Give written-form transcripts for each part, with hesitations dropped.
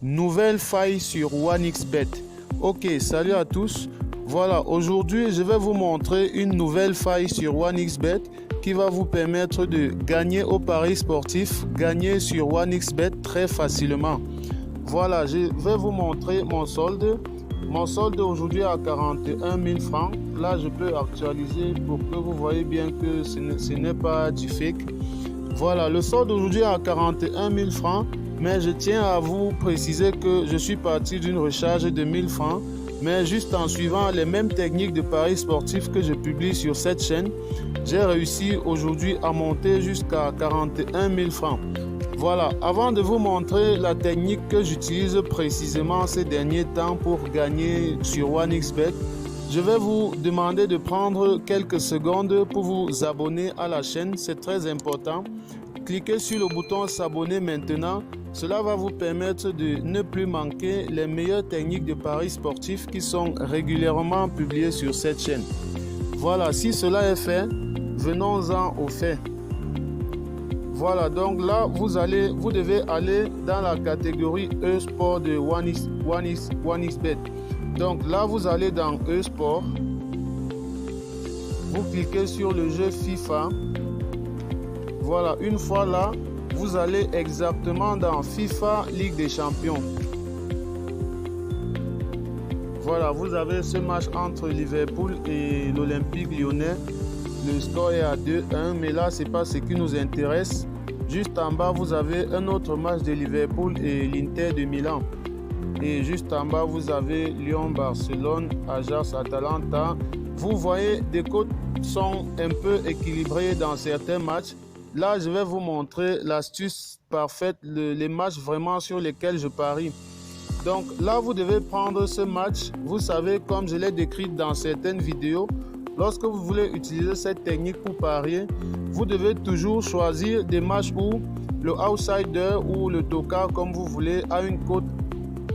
Nouvelle faille sur 1xBet. Ok, salut à tous. Voilà, aujourd'hui je vais vous montrer une nouvelle faille sur 1xBet qui va vous permettre de gagner au paris sportif, gagner sur 1xBet très facilement. Voilà, je vais vous montrer mon solde. Mon solde aujourd'hui à 41 000 francs. Là, je peux actualiser pour que vous voyez bien que ce n'est pas du fake. Voilà, le solde aujourd'hui à 41 000 francs. Mais je tiens à vous préciser que je suis parti d'une recharge de 1000 francs. Mais juste en suivant les mêmes techniques de paris sportifs que je publie sur cette chaîne, j'ai réussi aujourd'hui à monter jusqu'à 41 000 francs. Voilà, avant de vous montrer la technique que j'utilise précisément ces derniers temps pour gagner sur 1xBet, je vais vous demander de prendre quelques secondes pour vous abonner à la chaîne, c'est très important. Cliquez sur le bouton s'abonner maintenant, cela va vous permettre de ne plus manquer les meilleures techniques de paris sportifs qui sont régulièrement publiées sur cette chaîne. Voilà, si cela est fait, venons-en au fait. Voilà, donc là, vous devez aller dans la catégorie e-sport de 1xBet. Donc là, vous allez dans e-sport. Vous cliquez sur le jeu FIFA. Voilà, une fois là, vous allez exactement dans FIFA Ligue des Champions. Voilà, vous avez ce match entre Liverpool et l'Olympique Lyonnais. Le score est à 2-1, mais là, ce n'est pas ce qui nous intéresse. Juste en bas, vous avez un autre match de Liverpool et l'Inter de Milan. Et juste en bas, vous avez Lyon-Barcelone, Ajax-Atalanta. Vous voyez, des cotes sont un peu équilibrées dans certains matchs. Là, je vais vous montrer l'astuce parfaite, les matchs vraiment sur lesquels je parie. Donc là, vous devez prendre ce match. Vous savez, comme je l'ai décrit dans certaines vidéos, lorsque vous voulez utiliser cette technique pour parier, vous devez toujours choisir des matchs où le outsider ou le toka, comme vous voulez, a une cote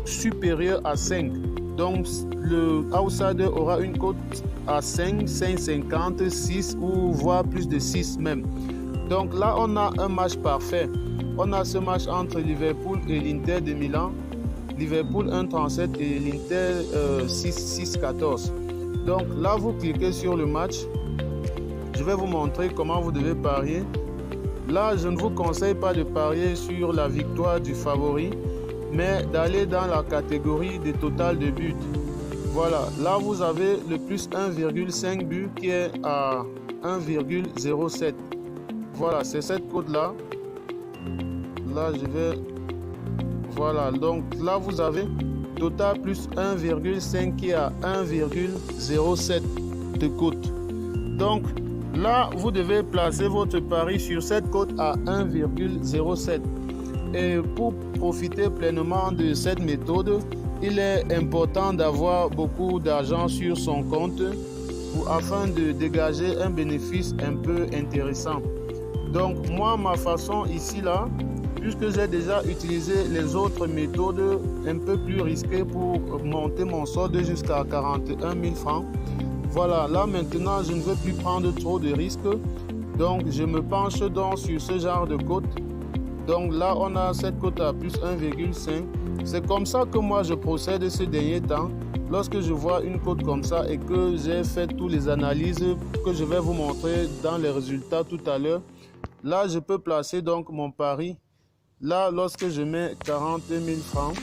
supérieure à 5. Donc le outsider aura une cote à 5, 5,50, 6 ou voire plus de 6 même. Donc là, on a un match parfait. On a ce match entre Liverpool et l'Inter de Milan. Liverpool 1,37 et l'Inter 6,14. Donc là, vous cliquez sur le match. Je vais vous montrer comment vous devez parier. Là, je ne vous conseille pas de parier sur la victoire du favori, mais d'aller dans la catégorie des total de buts. Voilà, là vous avez le plus 1,5 but qui est à 1,07. Voilà, c'est cette cote-là. Là, je vais... Voilà, donc là, vous avez total plus 1,5 qui est à 1,07 de cote. Donc, là, vous devez placer votre pari sur cette cote à 1,07. Et pour profiter pleinement de cette méthode, il est important d'avoir beaucoup d'argent sur son compte afin de dégager un bénéfice un peu intéressant. Donc moi, ma façon ici là, puisque j'ai déjà utilisé les autres méthodes un peu plus risquées pour monter mon solde jusqu'à 41 000 francs. Voilà, là maintenant je ne veux plus prendre trop de risques. Donc je me penche donc sur ce genre de cote. Donc là on a cette cote à plus 1,5. C'est comme ça que moi je procède ces derniers temps. Lorsque je vois une cote comme ça et que j'ai fait toutes les analyses que je vais vous montrer dans les résultats tout à l'heure, là, je peux placer donc mon pari. Là, lorsque je mets 40 000 francs,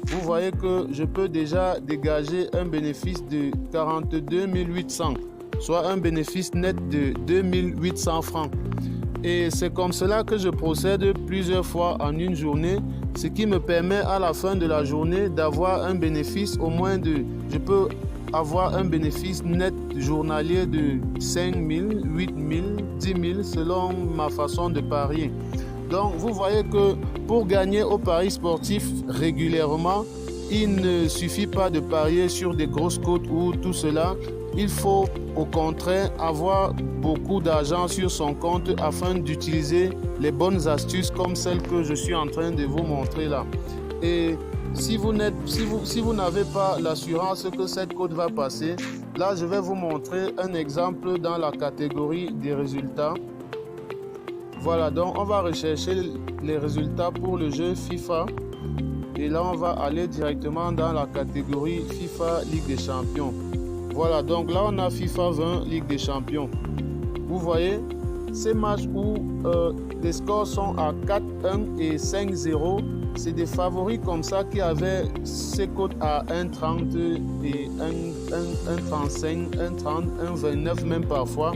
vous voyez que je peux déjà dégager un bénéfice de 42 800, soit un bénéfice net de 2 800 francs. Et c'est comme cela que je procède plusieurs fois en une journée, ce qui me permet à la fin de la journée d'avoir un bénéfice au moins de... Je peux avoir un bénéfice net journalier de 5 000, 8 000, 10 000 selon ma façon de parier. Donc vous voyez que pour gagner au paris sportif régulièrement, il ne suffit pas de parier sur des grosses cotes ou tout cela. Il faut au contraire avoir beaucoup d'argent sur son compte afin d'utiliser les bonnes astuces comme celles que je suis en train de vous montrer là. Et si vous n'avez pas l'assurance que cette cote va passer, là je vais vous montrer un exemple dans la catégorie des résultats. Voilà, donc on va rechercher les résultats pour le jeu FIFA. Et là, on va aller directement dans la catégorie FIFA Ligue des Champions. Voilà, donc là, on a FIFA 20 Ligue des Champions. Vous voyez, ces matchs où les scores sont à 4-1 et 5-0, c'est des favoris comme ça qui avaient ces cotes à 1,30 et 1,35, 1,30, 1,29 même parfois.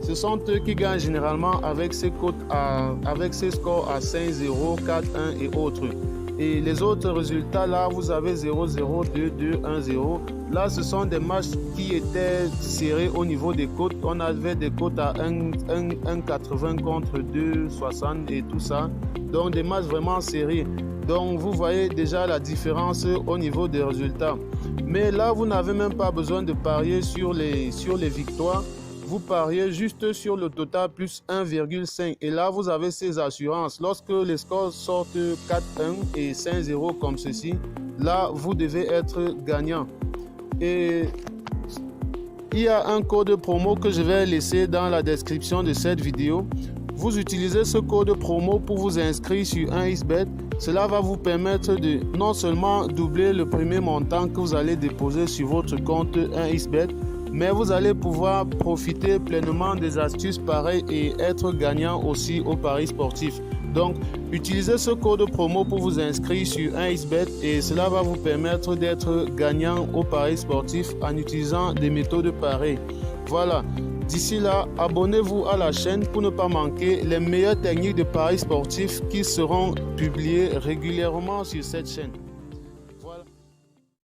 Ce sont eux qui gagnent généralement avec ces cotes avec ces scores à 5-0, 4-1 et autres. Et les autres résultats, là, vous avez 0-0, 2-2, 1-0. Là, ce sont des matchs qui étaient serrés au niveau des cotes. On avait des cotes à 1,80 contre 2,60 et tout ça. Donc, des matchs vraiment serrés. Donc, vous voyez déjà la différence au niveau des résultats. Mais là, vous n'avez même pas besoin de parier sur les victoires. Vous pariez juste sur le total plus 1,5 et là vous avez ces assurances. Lorsque les scores sortent 4-1 et 5-0 comme ceci, là vous devez être gagnant. Et il y a un code promo que je vais laisser dans la description de cette vidéo. Vous utilisez ce code promo pour vous inscrire sur 1xBet. Cela va vous permettre de non seulement doubler le premier montant que vous allez déposer sur votre compte 1xBet, mais vous allez pouvoir profiter pleinement des astuces pareilles et être gagnant aussi au paris sportif. Donc, utilisez ce code promo pour vous inscrire sur 1xBet et cela va vous permettre d'être gagnant au paris sportif en utilisant des méthodes pareilles. Voilà. D'ici là, abonnez-vous à la chaîne pour ne pas manquer les meilleures techniques de paris sportifs qui seront publiées régulièrement sur cette chaîne.